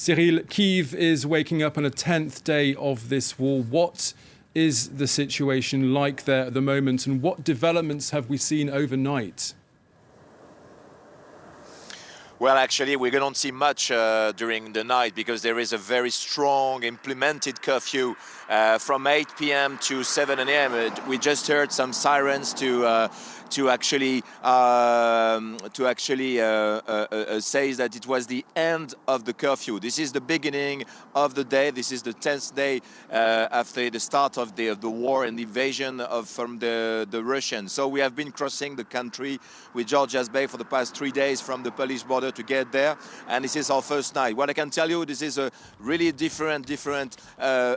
Cyril, Kyiv is waking up on a 10th day of this war. What is the situation like there at the moment, and what developments have we seen overnight? Well, actually, we don't see much during the night because there is a very strong implemented curfew from 8 p.m. to 7 a.m. We just heard some sirens to actually say that it was the end of the curfew. This is the beginning of the day. This is the 10th day after the start of the war and the invasion from the Russians. So we have been crossing the country with Georgia's Bay for the past 3 days from the Polish border to get there, and this is our first night. What I can tell you, this is a really different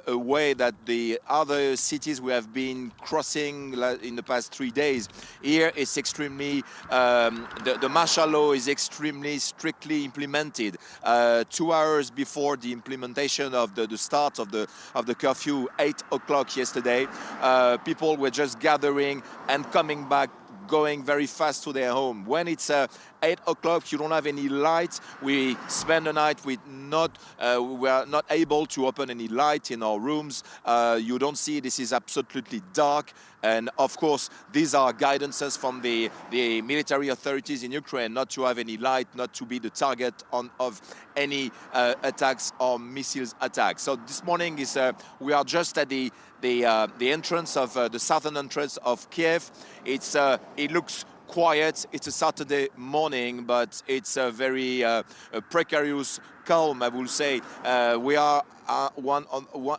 way that the other cities we have been crossing in the past 3 days. Here it's extremely, the martial law is extremely strictly implemented. 2 hours before the implementation of the start of the curfew, 8 o'clock yesterday, people were just gathering and coming back, going very fast to their home. When it's 8 o'clock, you don't have any light. We spend the night with we are not able to open any light in our rooms. You don't see, this is absolutely dark. And of course, these are guidances from the military authorities in Ukraine not to have any light, not to be the target of any attacks or missiles attacks. So this morning we are just at the entrance of the southern entrance of Kyiv. It looks quiet. It's a Saturday morning, but it's a very precarious calm, I will say. We are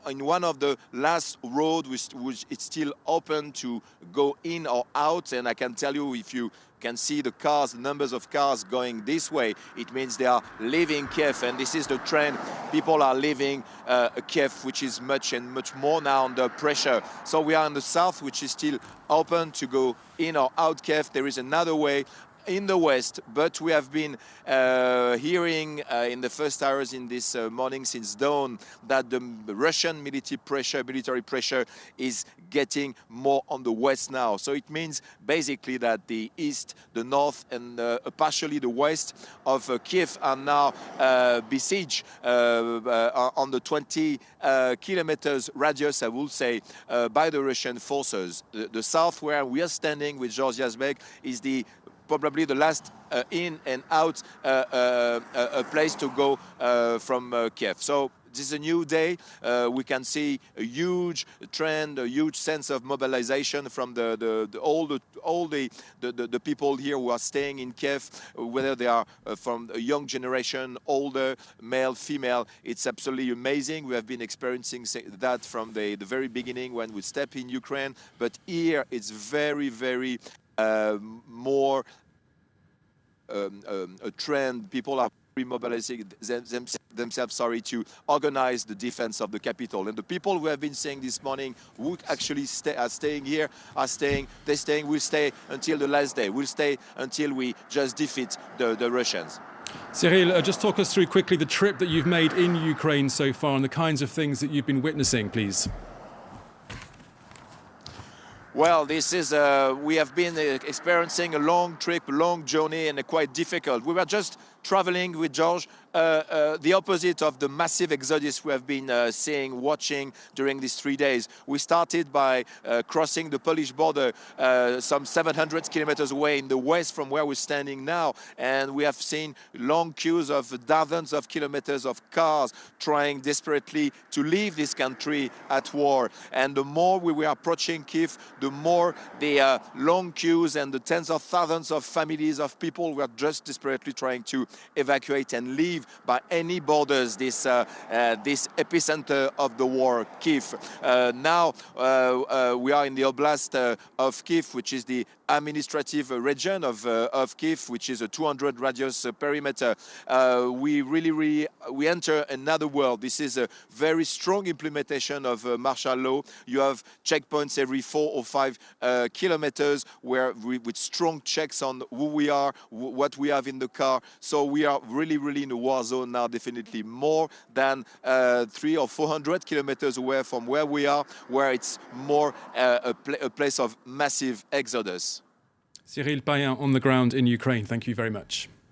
in one of the last roads which it's still open to go in or out, and I can tell you, if you can see the numbers of cars going this way, it means they are leaving Kyiv, and this is the trend. People are leaving Kyiv, which is much more now under pressure. So we are in the south, which is still open to go in or out Kyiv. There is another way in the west, but we have been hearing in the first hours in this morning since dawn that the Russian military pressure is getting more on the west now. So it means basically that the east, the north, and partially the west of Kyiv are now besieged on the 20 kilometers radius, I will say, by the Russian forces. The south, where we are standing with Georgia's Bay, is probably the last in and out a place to go from Kyiv. So this is a new day. We can see a huge trend, a huge sense of mobilization from all the people here who are staying in Kyiv, whether they are from a young generation, older, male, female. It's absolutely amazing. We have been experiencing that from the very beginning when we step in Ukraine, but here it's very more a trend. People are remobilizing themselves to organize the defense of the capital. And the people who have been saying this morning who actually are staying here will stay until the last day. We'll stay until we just defeat the Russians. Cyril, just talk us through quickly the trip that you've made in Ukraine so far and the kinds of things that you've been witnessing, please. Well, we have been experiencing a long trip, a long journey, and quite difficult. We were just traveling with George, the opposite of the massive exodus we have been watching during these 3 days. We started by crossing the Polish border some 700 kilometers away in the west from where we're standing now, and we have seen long queues of dozens of kilometers of cars trying desperately to leave this country at war. And the more we were approaching Kyiv, the more the long queues and the tens of thousands of families of people were just desperately trying to evacuate and leave by any borders this epicenter of the war, Kyiv. Now we are in the oblast of Kyiv, which is the administrative region of Kyiv, which is a 200 radius perimeter. We enter another world. This is a very strong implementation of martial law. You have checkpoints every 4 or 5 kilometers with strong checks on who we are, what we have in the car. So we are really in a war zone now, definitely more than 300 or 400 kilometers away from where we are, where it's more a place of massive exodus. Cyril Payen on the ground in Ukraine. Thank you very much.